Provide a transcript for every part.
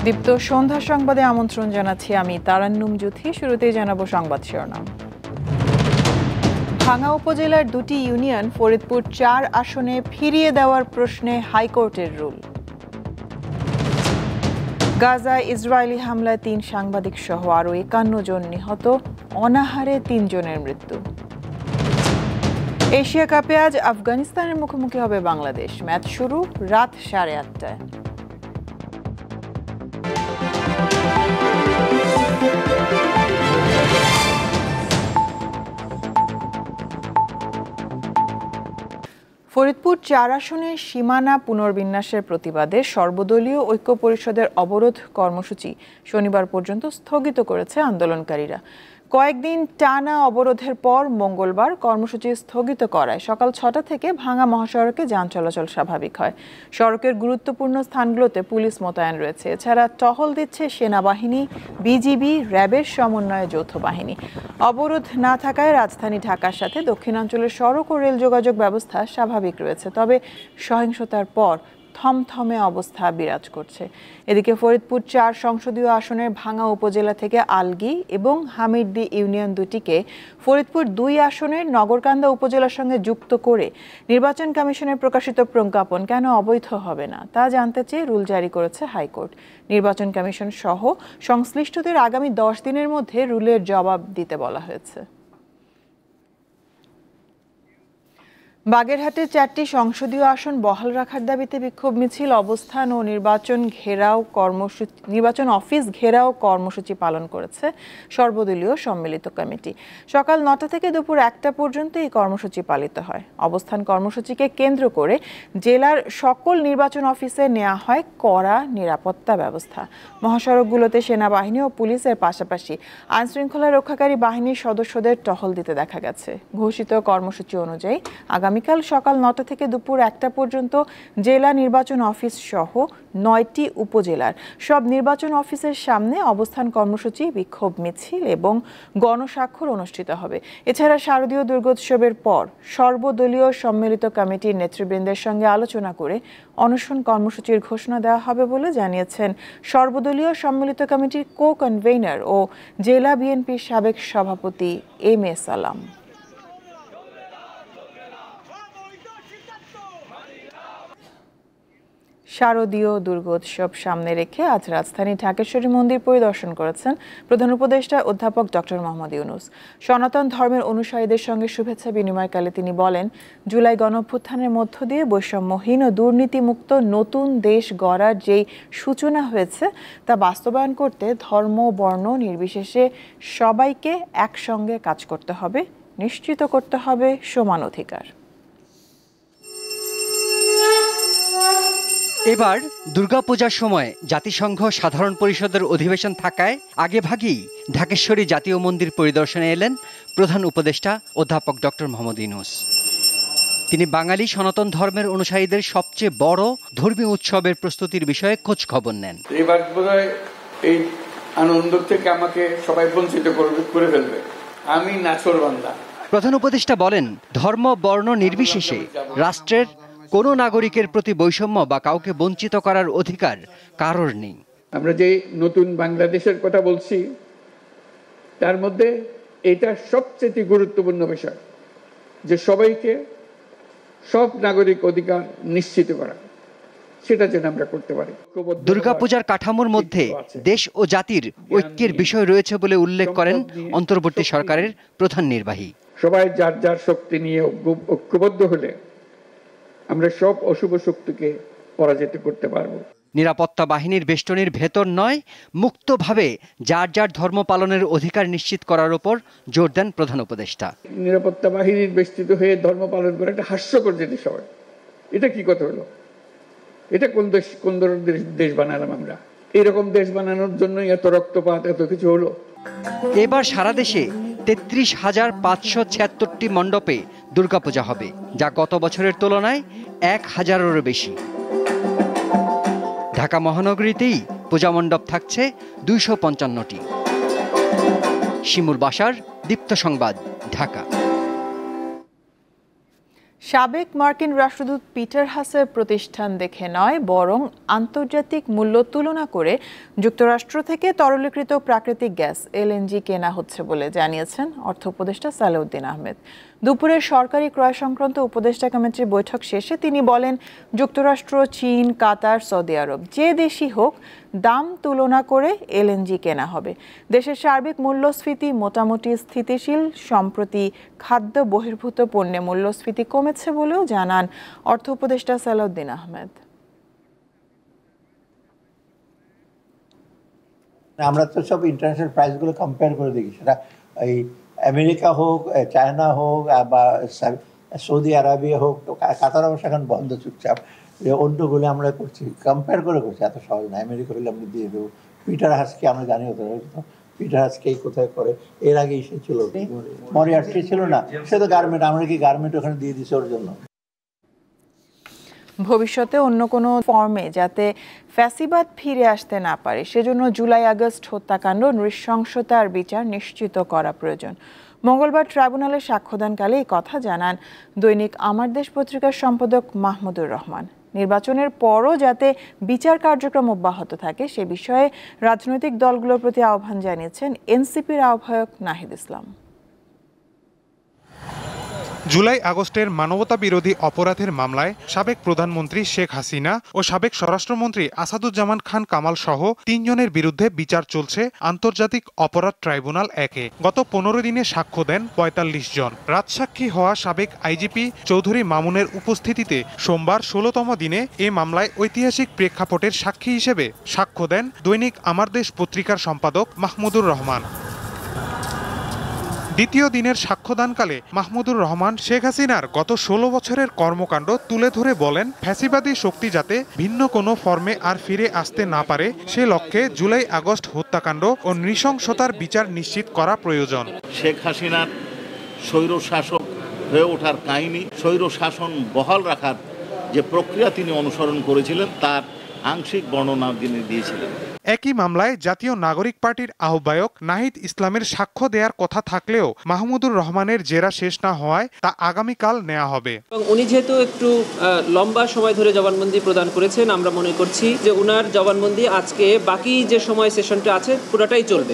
দীপ্ত সন্ধ্যা সংবাদে আমন্ত্রণ জানাচ্ছি আমি তারান্নুম জুথি। শুরুতেই জানাবো সংবাদ শিরোনাম। ভাঙ্গা উপজেলার দুটি ইউনিয়ন ফরিদপুর ৪ আসনে ফিরিয়ে দেওয়ার প্রশ্নে হাইকোর্টের রুল। গাজায় ইসরায়েলি হামলায় ৩ সাংবাদিক সহ আরও ৫১ জন নিহত, অনাহারে ৩ জনের মৃত্যু। এশিয়া কাপে আজ আফগানিস্তানের মুখোমুখি হবে বাংলাদেশ। ম্যাচ শুরু রাত ৮:৩০টায়। ফরিদপুর ৪ আসনের সীমানা পুনর্বিন্যাসের প্রতিবাদে সর্বদলীয় ঐক্য পরিষদের অবরোধ কর্মসূচি শনিবার পর্যন্ত স্থগিত করেছে আন্দোলনকারীরা। কয়েকদিন টানা অবরোধের পর মঙ্গলবার কর্মসূচি স্থগিত করায় সকাল ৬টা থেকে ভাঙ্গা মহাসড়কে যান চলাচল স্বাভাবিক হয়। সড়কের গুরুত্বপূর্ণ স্থানগুলোতে পুলিশ মোতায়েন রয়েছে। এছাড়া টহল দিচ্ছে সেনাবাহিনী, বিজিবি, র্যাবের সমন্বয়ে যৌথ বাহিনী। অবরোধ না থাকায় রাজধানী ঢাকার সাথে দক্ষিণাঞ্চলের সড়ক ও রেল যোগাযোগ ব্যবস্থা স্বাভাবিক রয়েছে। তবে সহিংসতার পর থমথমে অবস্থা বিরাজ করছে। এদিকে ফরিদপুর ৪ সংসদীয় আসনের ভাঙ্গা উপজেলা থেকে আলগী এবং হামিরদী ইউনিয়ন দুটিকে ফরিদপুর ২ আসনের নগরকান্দা উপজেলার সঙ্গে যুক্ত করে নির্বাচন কমিশনের প্রকাশিত প্রজ্ঞাপন কেন অবৈধ হবে না তা জানতে চেয়ে রুল জারি করেছে হাইকোর্ট। নির্বাচন কমিশন সহ সংশ্লিষ্টদের আগামী ১০ দিনের মধ্যে রুলের জবাব দিতে বলা হয়েছে। বাগেরহাটে ৪টি সংসদীয় আসন বহাল রাখার দাবিতে বিক্ষোভ মিছিল, অবস্থান ও নির্বাচন অফিস ঘেরাও কর্মসূচি পালন করেছে সর্বদলীয় সম্মিলিত কমিটি। সকাল ৯টা থেকে দুপুর ১টা পর্যন্ত এই কর্মসূচি পালিত হয়। অবস্থান কর্মসূচিকে কেন্দ্র করে জেলার সকল নির্বাচন অফিসে নেওয়া হয় কড়া নিরাপত্তা ব্যবস্থা। মহাসড়কগুলোতে সেনাবাহিনী ও পুলিশের পাশাপাশি আইনশৃঙ্খলা রক্ষাকারী বাহিনীর সদস্যদের টহল দিতে দেখা গেছে। ঘোষিত কর্মসূচি অনুযায়ী আগামীকাল সকাল ৯টা থেকে দুপুর ১টা পর্যন্ত জেলা নির্বাচন অফিস সহ ৯টি উপজেলার সব নির্বাচন অফিসের সামনে অবস্থান কর্মসূচি, বিক্ষোভ মিছিল এবং গণস্বাক্ষর অনুষ্ঠিত হবে। এছাড়া শারদীয় দুর্গোৎসবের পর সর্বদলীয় সম্মিলিত কমিটির নেতৃবৃন্দের সঙ্গে আলোচনা করে অনশন কর্মসূচির ঘোষণা দেওয়া হবে বলে জানিয়েছেন সর্বদলীয় সম্মিলিত কমিটির কো-কনভেনর ও জেলা বিএনপির সাবেক সভাপতি এম.এ. সালাম। শারদীয় দুর্গোৎসব সামনে রেখে আজ রাজধানী ঢাকেশ্বরী মন্দির পরিদর্শন করেছেন প্রধান উপদেষ্টা অধ্যাপক ডক্টর মোহাম্মদ ইউনূস। সনাতন ধর্মের অনুসারীদের সঙ্গে শুভেচ্ছা বিনিময়কালে তিনি বলেন, জুলাই গণঅভ্যুত্থানের মধ্য দিয়ে বৈষম্যহীন ও দুর্নীতিমুক্ত নতুন দেশ গড়ার যেই সূচনা হয়েছে তা বাস্তবায়ন করতে ধর্ম বর্ণ নির্বিশেষে সবাইকে একসঙ্গে কাজ করতে হবে, নিশ্চিত করতে হবে সমান অধিকার। এবার দুর্গাপূজার সময় জাতিসংঘ সাধারণ পরিষদের অধিবেশন থাকায় আগেভাগেই ঢাকেশ্বরী জাতীয় মন্দির পরিদর্শনে এলেন প্রধান উপদেষ্টা অধ্যাপক ডক্টর মোহাম্মদ ইউনূস। তিনি বাঙালি সনাতন ধর্মের অনুসারীদের সবচেয়ে বড় ধর্মীয় উৎসবের প্রস্তুতির বিষয়ে খোঁজ খবর নেন। এবার বোধহয় এই আনন্দ থেকে আমাকে সবাই বঞ্চিত করে ফেলবে, আমি নাছোড়বান্দা। প্রধান উপদেষ্টা বলেন, ধর্ম বর্ণ নির্বিশেষে রাষ্ট্রের কোনো নাগরিকের প্রতি বৈষম্য বা কাউকে বঞ্চিত করার অধিকার কারোর নেই। আমরা যে নতুন বাংলাদেশের কথা বলছি তার মধ্যে এটা সবচেয়ে গুরুত্বপূর্ণ বিষয় যে সবাইকে সব নাগরিক অধিকার নিশ্চিত করা, সেটা যেন আমরা করতে পারি। দুর্গাপূজার কাঠামোর মধ্যে দেশ ও জাতির ঐক্যের বিষয় রয়েছে বলে উল্লেখ করেন অন্তর্বর্তী সরকারের প্রধান নির্বাহী। সবাই যার যার শক্তি নিয়ে ঐক্যবদ্ধ হলে আমরা সব অশুভ শক্তিকে পরাজিত করতে পারবো। নিরাপত্তা বাহিনীর বেষ্টনীর ভেতর নয়, মুক্তভাবে যার যার ধর্ম পালনের অধিকার নিশ্চিত করার উপর জোর দেন প্রধান উপদেষ্টা। নিরাপত্তা বাহিনীর বেষ্টিত হয়ে ধর্ম পালন করা একটা হাস্যকর জিনিস হয়। এটা কি কথা হলো? এটা কোন ধরনের দেশ বানালাম আমরা? এরকম দেশ বানানোর জন্যই এত রক্তপাত, এত কিছু হলো। এবার সারা দেশে ৩৩,৫৭৬টি মণ্ডপে দুর্গাপূজা হবে, যা গত বছরের তুলনায় ১,০০০-এরও বেশি। ঢাকা মহানগরীতেই পূজা মণ্ডপ থাকছে ২৫৫টি। শিমুল বাশার, দীপ্ত সংবাদ, ঢাকা। সাবেক মার্কিন রাষ্ট্রদূত পিটার হাসের প্রতিষ্ঠান দেখে নয়, বরং আন্তর্জাতিক মূল্য তুলনা করে যুক্তরাষ্ট্র থেকে তরলীকৃত প্রাকৃতিক গ্যাস এলএনজি কেনা হচ্ছে বলে জানিয়েছেন অর্থ উপদেষ্টা সালেউদ্দিন আহমেদ। দুপুরে সরকারি ক্রয় সংক্রান্ত উপদেষ্টা কমিটির বৈঠক শেষে তিনি বলেন, যুক্তরাষ্ট্র, চীন, কাতার, সৌদি আরব যে দেশই হোক দাম তুলনা করে এলএনজি কেনা হবে। দেশের সার্বিক মূল্যস্ফীতি মোটামুটি স্থিতিশীল। সম্প্রতি খাদ্য বহির্ভূত পণ্যে মূল্যস্ফীতি কমেছে বলেও জানান অর্থ উপদেষ্টা সালেউদ্দিন আহমেদ। আমরা তো সব ইন্টারন্যাশনাল প্রাইসগুলো কম্পেয়ার করে দেখি, সেটা এই আমেরিকা হোক, চায়না হোক, বা সৌদি আরবিয়া হোক, কাতার অবশ্য এখন বন্ধ চুপচাপ, অন্যগুলো আমরা করছি, কম্পেয়ার করে করছি, এত সহজ না। আমেরিকা হলে আমরা দিয়ে দেবো। পিটার হাসকে আমরা জানি হতে পিটার হাসকেই কোথায় করে, এর আগেই সে ছিল, মরিয়ার্টি ছিল না, সে তো গার্মেন্ট, আমরা কি গার্মেন্ট ওখানে দিয়ে দিচ্ছি ওর জন্য। ভবিষ্যতে অন্য কোনো ফর্মে যাতে ফ্যাসিবাদ ফিরে আসতে না পারে, সেজন্য জুলাই আগস্ট হত্যাকাণ্ড নৃশংসতার বিচার নিশ্চিত করা প্রয়োজন। মঙ্গলবার ট্রাইব্যুনালে সাক্ষ্যদানকালে এই কথা জানান দৈনিক আমার দেশ পত্রিকার সম্পাদক মাহমুদুর রহমান। নির্বাচনের পরও যাতে বিচার কার্যক্রম অব্যাহত থাকে সে বিষয়ে রাজনৈতিক দলগুলোর প্রতি আহ্বান জানিয়েছেন এনসিপির আহ্বায়ক নাহিদ ইসলাম। জুলাই আগস্টের মানবতা বিরোধী অপরাধের মামলায় সাবেক প্রধানমন্ত্রী শেখ হাসিনা ও সাবেক স্বরাষ্ট্রমন্ত্রী আসাদুজ্জামান খান কামাল সহ ৩ জনের বিরুদ্ধে বিচার চলছে আন্তর্জাতিক অপরাধ ট্রাইব্যুনাল ১-এ। গত ১৫ দিনে সাক্ষ্য দেন ৪৫ জন। রাজসাক্ষী হওয়া সাবেক আইজিপি চৌধুরী মামুনের উপস্থিতিতে সোমবার ১৬তম দিনে এ মামলায় ঐতিহাসিক প্রেক্ষাপটের সাক্ষী হিসেবে সাক্ষ্য দেন দৈনিক আমার দেশ পত্রিকার সম্পাদক মাহমুদুর রহমান। দ্বিতীয় দিনের সাক্ষ্যদানকালে মাহমুদুর রহমান শেখ হাসিনার গত ১৬ বছরের কর্মকাণ্ড তুলে ধরে বলেন, ফ্যাসিবাদী শক্তি যাতে ভিন্ন কোনো ফর্মে আর ফিরে আসতে না পারে সে লক্ষ্যে জুলাই আগস্ট হত্যাকাণ্ড ও নৃশংসতার বিচার নিশ্চিত করা প্রয়োজন। শেখ হাসিনার স্বৈর শাসক হয়ে ওঠার কাহিনী, স্বৈর শাসন বহাল রাখার যে প্রক্রিয়া তিনি অনুসরণ করেছিলেন তার আংশিক বর্ণনা তিনি দিয়েছিলেন। একই মামলায় জাতীয় নাগরিক পার্টির আহ্বায়ক নাহিদ ইসলামের সাক্ষ্য দেওয়ার কথা থাকলেও মাহমুদুর রহমানের জেরা শেষ না হওয়ায় তা আগামীকাল নেওয়া হবে। উনি যেহেতু একটু লম্বা সময় ধরে জবানবন্দি প্রদান করেছেন, আমরা মনে করছি যে উনার জবানবন্দি আজকে বাকি যে সময় সেশনটা আছে পুরোটাই চলবে।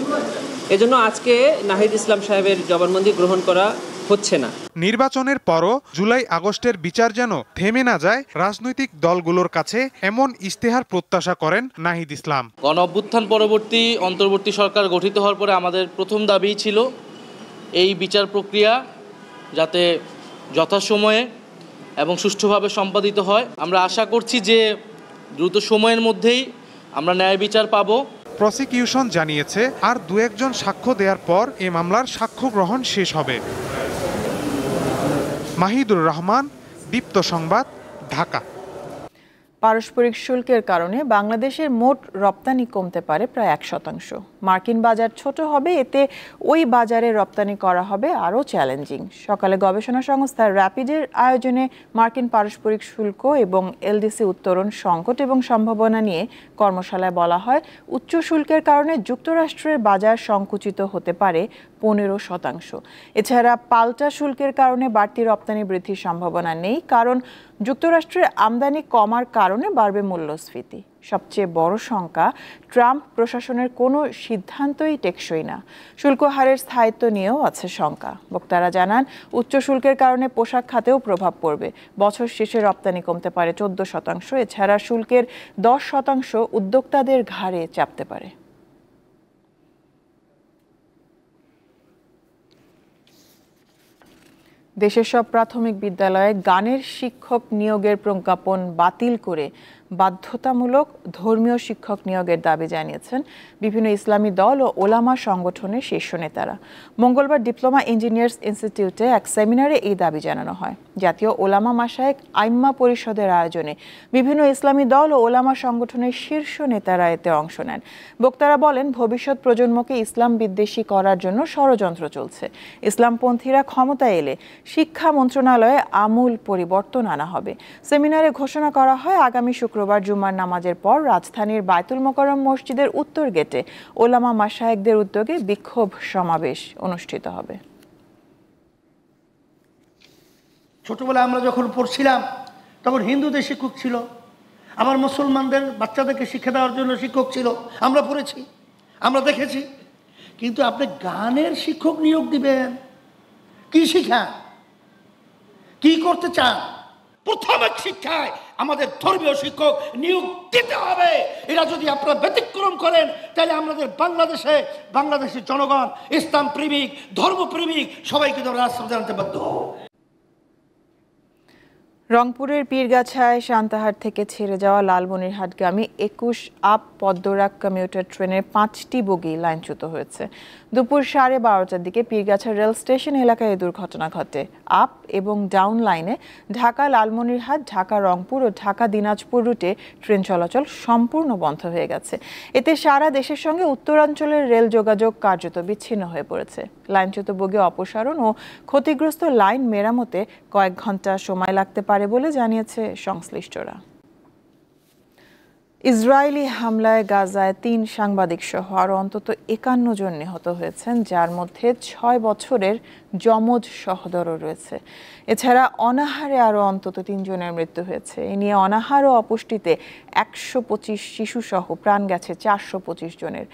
এজন্য আজকে নাহিদ ইসলাম সাহেবের জবানবন্দি গ্রহণ করা হচ্ছে না। নির্বাচনের পরও জুলাই আগস্টের বিচার যেন থেমে না যায় রাজনৈতিক দলগুলোর কাছে, এমন ইস্তেহার প্রত্যাশা করেন নাহিদ ইসলাম। গণঅভ্যুত্থান পরবর্তী অন্তর্বর্তী সরকার গঠিত হওয়ার পরে আমাদের প্রথম দাবি ছিল এই বিচার প্রক্রিয়া যাতে যথাসময়ে এবং সুষ্ঠুভাবে সম্পাদিত হয়। আমরা আশা করছি যে দ্রুত সময়ের মধ্যেই আমরা ন্যায় বিচার পাব। প্রসিকিউশন জানিয়েছে আর ২-১ জন সাক্ষ্য দেওয়ার পর এ মামলার সাক্ষ্য গ্রহণ শেষ হবে। মাহিদুর রহমান, দীপ্ত সংবাদ, ঢাকা। পারস্পরিক শুল্কের কারণে বাংলাদেশের মোট রপ্তানি কমতে পারে প্রায় ১%। মার্কিন বাজার ছোট হবে, এতে ওই বাজারে রপ্তানি করা হবে আরও চ্যালেঞ্জিং। সকালে গবেষণা সংস্থা র্যাপিডের আয়োজনে মার্কিন পারস্পরিক শুল্ক এবং এলডিসি উত্তরণ সংকট এবং সম্ভাবনা নিয়ে কর্মশালায় বলা হয়, উচ্চ শুল্কের কারণে যুক্তরাষ্ট্রের বাজার সংকুচিত হতে পারে ১৫%। এছাড়া পাল্টা শুল্কের কারণে বাড়তি রপ্তানি বৃদ্ধির সম্ভাবনা নেই, কারণ যুক্তরাষ্ট্রের আমদানি কমার কারণে বাড়বে মূল্যস্ফীতি। সবচেয়ে বড় শঙ্কা, ট্রাম্প প্রশাসনের কোনো সিদ্ধান্তই টেকসই না। শুল্ক হারের স্থায়িত্ব নিয়েও আছে শঙ্কা। বক্তারা জানান, উচ্চ শুল্কের কারণে পোশাক খাতেও প্রভাব পড়বে। বছর শেষে রপ্তানি কমতে পারে 14%। এছাড়া শুল্কের 10% উদ্যোক্তাদের ঘাড়ে চাপতে পারে। দেশের সব প্রাথমিক বিদ্যালয়ে গানের শিক্ষক নিয়োগের প্রজ্ঞাপন বাতিল করে বাধ্যতামূলক ধর্মীয় শিক্ষক নিয়োগের দাবি জানিয়েছেন বিভিন্ন ইসলামী দল ও ওলামা সংগঠনের শীর্ষ নেতারা। মঙ্গলবার ডিপ্লোমা ইঞ্জিনিয়ার্স ইনস্টিটিউটে এক সেমিনারে এই দাবি জানানো হয়। জাতীয় ওলামা মাশায়েখ আইম্মা পরিষদের আয়োজনে বিভিন্ন ইসলামী দল ও ওলামা সংগঠনের শীর্ষ নেতারা এতে অংশ নেন। বক্তারা বলেন, ভবিষ্যৎ প্রজন্মকে ইসলাম বিদ্বেষী করার জন্য ষড়যন্ত্র চলছে। ইসলামপন্থীরা ক্ষমতায় এলে শিক্ষা মন্ত্রণালয়ে আমূল পরিবর্তন আনা হবে। সেমিনারে ঘোষণা করা হয়, আগামী শুক্রবার জুমার নামাজের পর রাজধানীর বায়তুল মোকাররম মসজিদের উত্তর গেটে ওলামা মাশায়েখদের উদ্যোগে বিক্ষোভ সমাবেশ অনুষ্ঠিত হবে। ছোটবেলায় আমরা যখন পড়ছিলাম তখন হিন্দুদের শিক্ষক ছিল, আবার মুসলমানদের বাচ্চাদেরকে শিক্ষা দেওয়ার জন্য শিক্ষক ছিল, আমরা পড়েছি, আমরা দেখেছি। কিন্তু আপনি গানের শিক্ষক নিয়োগ দিবেন, কি শিক্ষা, কি করতে চান? প্রাথমিক শিক্ষায় আমাদের ধর্মীয় শিক্ষক নিয়োগ দিতে হবে। এরা যদি আপনারা ব্যতিক্রম করেন তাহলে আমাদের বাংলাদেশের জনগণ ইসলাম প্রেমিক, ধর্মপ্রেমিক সবাইকে রাস্তা জানাতে বাধ্য। রংপুরের পীরগাছায় সান্তাহার থেকে ছেড়ে যাওয়া লালমনিরহাটগামী 21 আপ পদ্মরাগ কমিউটার ট্রেনের 5টি বগি লাইনচ্যুত হয়েছে। দুপুর 12:30টার দিকে পীরগাছা রেল স্টেশন এলাকায় এই দুর্ঘটনা ঘটে। আপ এবং ডাউন লাইনে ঢাকা লালমনিরহাট, ঢাকা রংপুর ও ঢাকা দিনাজপুর রুটে ট্রেন চলাচল সম্পূর্ণ বন্ধ হয়ে গেছে। এতে সারা দেশের সঙ্গে উত্তরাঞ্চলের রেল যোগাযোগ কার্যত বিচ্ছিন্ন হয়ে পড়েছে। লাইনচ্যুত বগি অপসারণ ও ক্ষতিগ্রস্ত লাইন মেরামতে কয়েক ঘন্টা সময় লাগতে পারে বলে জানিয়েছে সংশ্লিষ্টরা। ইসরায়েলি হামলায় গাজায় 3 সাংবাদিক সহ আরও অন্তত 51 জন নিহত হয়েছেন, যার মধ্যে 6 বছরের যমজ সহোদরও রয়েছে। এছাড়া অনাহারে আরও অন্তত 3 জনের মৃত্যু হয়েছে। এ নিয়ে অনাহার ও অপুষ্টিতে 125 শিশুসহ প্রাণ গেছে 425 জনের।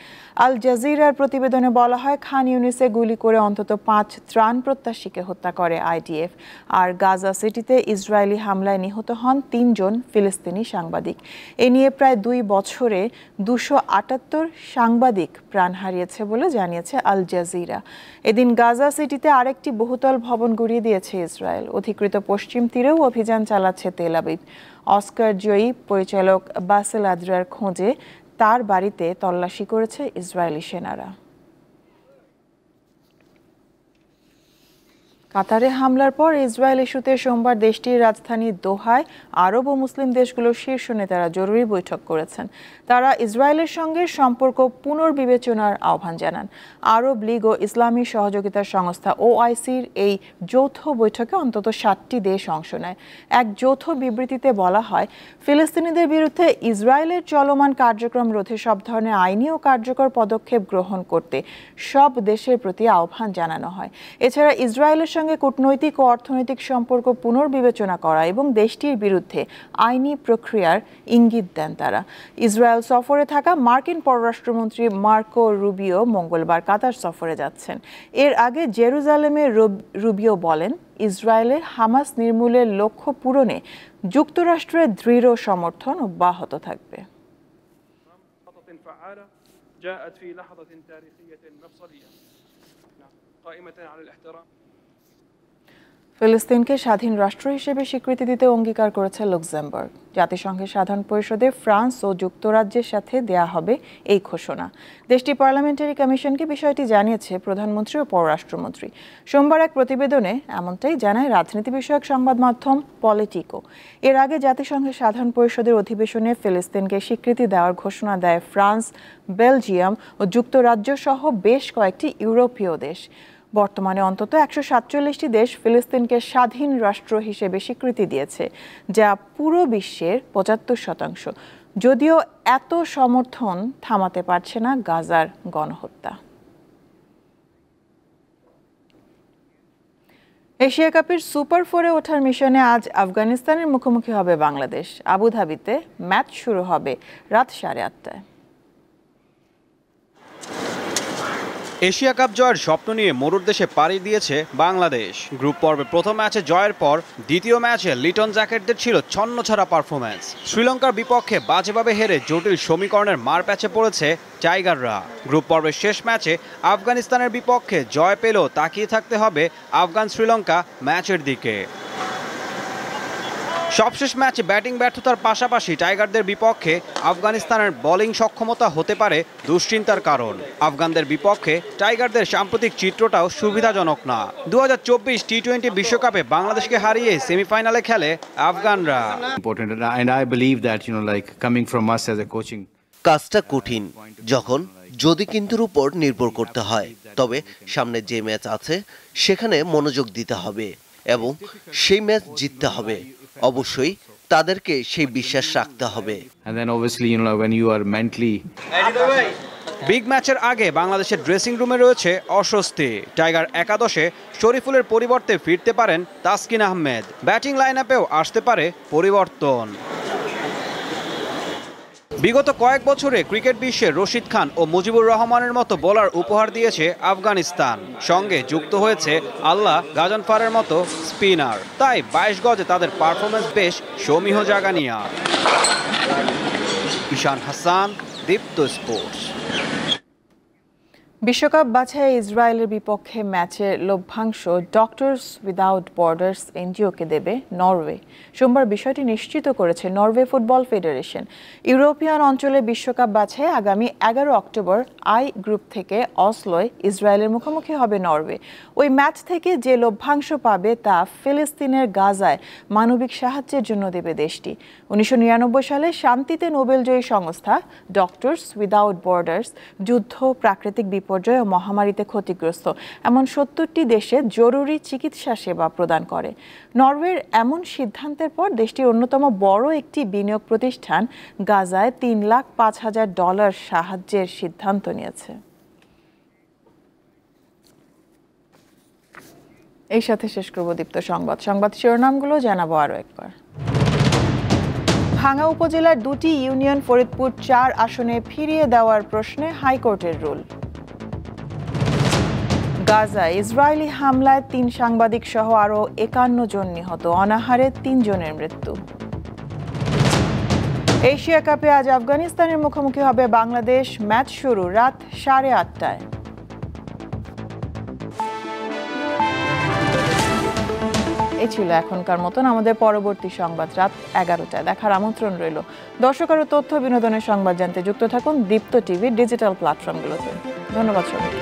আল জাজিরার প্রতিবেদনে বলা হয়, খান ইউনিসে গুলি করে অন্তত 5 ত্রাণ প্রত্যাশীকে হত্যা করে আইডিএফ। আর গাজা সিটিতে ইসরায়েলি হামলায় নিহত হন 3 জন ফিলিস্তিনি সাংবাদিক। এ নিয়ে প্রায় 2 বছরে 278 সাংবাদিক প্রাণ হারিয়েছে বলে জানিয়েছে আল জাজিরা। এদিন গাজা সিটিতে আরেকটি বহুতল ভবন গুঁড়িয়ে দিয়েছে ইসরায়েল। অধিকৃত পশ্চিম তীরেও অভিযান চালাচ্ছে তেল আবিব। অস্কার জয়ী পরিচালক বাসেল আদ্রার খোঁজে তার বাড়িতে তল্লাশি করেছে ইসরায়েলি সেনারা। কাতারে হামলার পর ইসরায়েল ইস্যুতে সোমবার দেশটির রাজধানী দোহায় আরব ও মুসলিম দেশগুলোর শীর্ষ নেতারা জরুরি বৈঠক করেছেন। তারা ইসরায়েলের সঙ্গে সম্পর্ক পুনর্বিবেচনার আহ্বান জানান। আরব লীগ ও ইসলামী সহযোগিতার সংস্থা OICর এই যৌথ বৈঠকে অন্তত 7টি দেশ অংশ নেয়। এক যৌথ বিবৃতিতে বলা হয়, ফিলিস্তিনিদের বিরুদ্ধে ইসরায়েলের চলমান কার্যক্রম রোধে সব ধরনের আইনি ও কার্যকর পদক্ষেপ গ্রহণ করতে সব দেশের প্রতি আহ্বান জানানো হয়। এছাড়া ইসরায়েলের সঙ্গে কূটনৈতিক ও অর্থনৈতিক সম্পর্ক পুনর্বিবেচনা করা এবং দেশটির বিরুদ্ধে আইনি প্রক্রিয়ার ইঙ্গিত দেন তারা। ইসরায়েল সফরে থাকা মার্কিন পররাষ্ট্রমন্ত্রী মার্কো রুবিও মঙ্গলবার কাতার সফরে যাচ্ছেন। এর আগে জেরুজালেমে রুবিও বলেন, ইসরায়েলের হামাস নির্মূলের লক্ষ্য পূরণে যুক্তরাষ্ট্রের দৃঢ় সমর্থন অব্যাহত থাকবে। ফিলিস্তিনকে স্বাধীন রাষ্ট্র হিসেবে স্বীকৃতি দিতে অঙ্গীকার করেছে লুক্সেমবার্গ। জাতিসংঘের সাধারণ পরিষদে ফ্রান্স ও যুক্তরাজ্যের সাথে দেয়া হবে এই ঘোষণা। দেশটি পার্লামেন্টারি কমিশনকে বিষয়টি জানিয়েছে প্রধানমন্ত্রী ও পররাষ্ট্রমন্ত্রী। সোমবার এক প্রতিবেদনে এমনটাই জানায় রাজনীতি বিষয়ক সংবাদ মাধ্যম পলিটিকো। এর আগে জাতিসংঘের সাধারণ পরিষদের অধিবেশনে ফিলিস্তিনকে স্বীকৃতি দেওয়ার ঘোষণা দেয় ফ্রান্স, বেলজিয়াম ও যুক্তরাজ্য সহ বেশ কয়েকটি ইউরোপীয় দেশ। বর্তমানে অন্তত 147টি দেশ ফিলিস্তিনকে স্বাধীন রাষ্ট্র হিসেবে স্বীকৃতি দিয়েছে, যা পুরো বিশ্বের 75%। যদিও এত সমর্থন থামাতে পারছে না গাজার গণহত্যা। এশিয়া কাপের সুপার 4-এ ওঠার মিশনে আজ আফগানিস্তানের মুখোমুখি হবে বাংলাদেশ। আবুধাবিতে ম্যাচ শুরু হবে রাত 8:30টায়। এশিয়া কাপ জয়ের স্বপ্ন নিয়ে মরুর দেশে পাড়ি দিয়েছে বাংলাদেশ। গ্রুপ পর্বে প্রথম ম্যাচে জয়ের পর দ্বিতীয় ম্যাচে লিটন জ্যাকেটদের ছিল ছন্নছাড়া পারফরম্যান্স। শ্রীলঙ্কার বিপক্ষে বাজেভাবে হেরে জটিল সমীকরণের মার প্যাচে পড়েছে টাইগাররা। গ্রুপ পর্বের শেষ ম্যাচে আফগানিস্তানের বিপক্ষে জয় পেলেও তাকিয়ে থাকতে হবে আফগান শ্রীলঙ্কা ম্যাচের দিকে। সবশেষ ম্যাচে ব্যাটিং ব্যর্থতার পাশাপাশি টাইগারদের বিপক্ষে আফগানিস্তানের বোলিং সক্ষমতা হতে পারে দুশ্চিন্তার কারণ। আফগানদের বিপক্ষে টাইগারদের সাম্প্রতিক চিত্রটাও সুবিধাজনক না। 2024 টি-20 বিশ্বকাপে বাংলাদেশকে হারিয়ে সেমিফাইনালে খেলে আফগানরা। কাজটা কঠিন যখন যদি কিন্তুর উপর নির্ভর করতে হয়, তবে সামনে যে ম্যাচ আছে সেখানে মনোযোগ দিতে হবে এবং সেই ম্যাচ জিততে হবে। অবশ্যই তাদেরকে সেই বিশ্বাস রাখতে হবে। বিগ ম্যাচের আগে বাংলাদেশের ড্রেসিং রুমে রয়েছে অস্বস্তি। টাইগার একাদশে শরীফুলের পরিবর্তে ফিরতে পারেন তাসকিন আহমেদ। ব্যাটিং লাইন আপেও আসতে পারে পরিবর্তন। বিগত কয়েক বছরে ক্রিকেট বিশ্বে রশিদ খান ও মুজিবুর রহমানের মতো বোলার উপহার দিয়েছে আফগানিস্তান। সঙ্গে যুক্ত হয়েছে আল্লাহ গাজনফারের মতো স্পিনার। তাই 22 গজে তাদের পারফরমেন্স বেশ সমীহ জাগানিয়া। ঈশান হাসান, দীপ্ত স্পোর্টস। বিশ্বকাপ বাছাই ইসরায়েলের বিপক্ষে ম্যাচের লভ্যাংশ ডক্টরস উইদাউট বর্ডার্স এনজিওকে দেবে নরওয়ে। সোমবার বিষয়টি নিশ্চিত করেছে নরওয়ে ফুটবল ফেডারেশন। ইউরোপিয়ান অঞ্চলে বিশ্বকাপ বাছাই আগামী 11 অক্টোবর আই গ্রুপ থেকে অসলোয় ইসরায়েলের মুখোমুখি হবে নরওয়ে। ওই ম্যাচ থেকে যে লভ্যাংশ পাবে তা ফিলিস্তিনের গাজায় মানবিক সাহায্যের জন্য দেবে দেশটি। 1999 সালে শান্তিতে নোবেলজয়ী সংস্থা ডক্টরস উইদাউট বর্ডার্স যুদ্ধ, প্রাকৃতিক বিপর্যয় ও মহামারীতে ক্ষতিগ্রস্ত এমন 70টি দেশে জরুরি চিকিৎসা সেবা প্রদান করে। নরওয়ের এমন সিদ্ধান্তের পর দেশটির অন্যতম বড় একটি বিনিয়োগ প্রতিষ্ঠান গাজায় $3,05,000 সাহায্যের সিদ্ধান্ত নিয়েছে। এই সাথে শেষ করব দীপ্ত সংবাদ শিরোনামগুলো জানাবো আরো একবার। ভাঙ্গা উপজেলার 2টি ইউনিয়ন ফরিদপুর 4 আসনে ফিরিয়ে দেওয়ার প্রশ্নে হাইকোর্টের রুল। গাজায় ইসরায়েলি হামলায় 3 সাংবাদিক সহ আরও 51 জন নিহত, অনাহারে 3 জনের মৃত্যু। এশিয়া কাপে আজ আফগানিস্তানের মুখোমুখি হবে বাংলাদেশ। ম্যাচ শুরু রাত 8:30টায়। এই ছিল এখনকার মতন। আমাদের পরবর্তী সংবাদ রাত 11টায় দেখার আমন্ত্রণ রইল। দর্শক আরও তথ্য বিনোদনের সংবাদ জানতে যুক্ত থাকুন দীপ্ত টিভির ডিজিটাল প্ল্যাটফর্মগুলোতে। ধন্যবাদ সবাইকে।